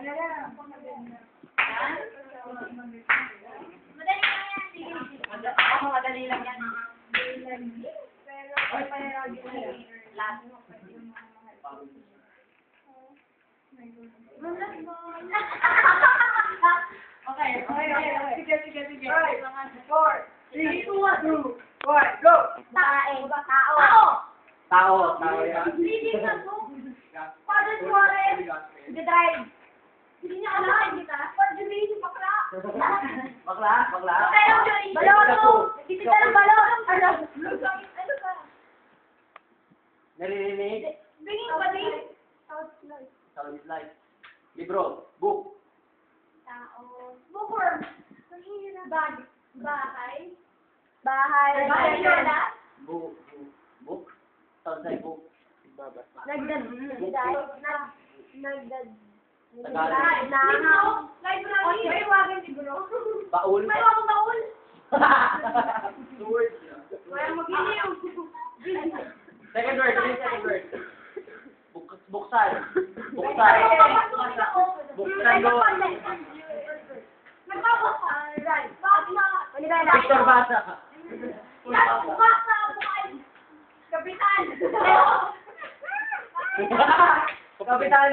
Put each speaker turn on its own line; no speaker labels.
Madali lang yan. Sige.
Ako, madali lang yan.
Last.
Okay. Sige.
Right. 4, 3, 2, 1, go!
Tae. Tao.
Tao yan.
Leading na to. Father Suarez. The drive. Hindi niya alam. What do you mean, bakla?
Bakla.
Balon. Dito ka ng balon. Ano? Ano ka?
Naririnig.
Bringing ba din?
Sound like. Libro. Book.
Tao. Bookworm. Bag. Bahay. Bahay na?
Book. Sounds like book.
Libro. Library. May wagang libro.
Baul.
May wagang baul.
Sword.
Walang mag-iliw.
Second word. Buksan. Victor Basa.
Kapitan.
Kapitan.
Kapitan.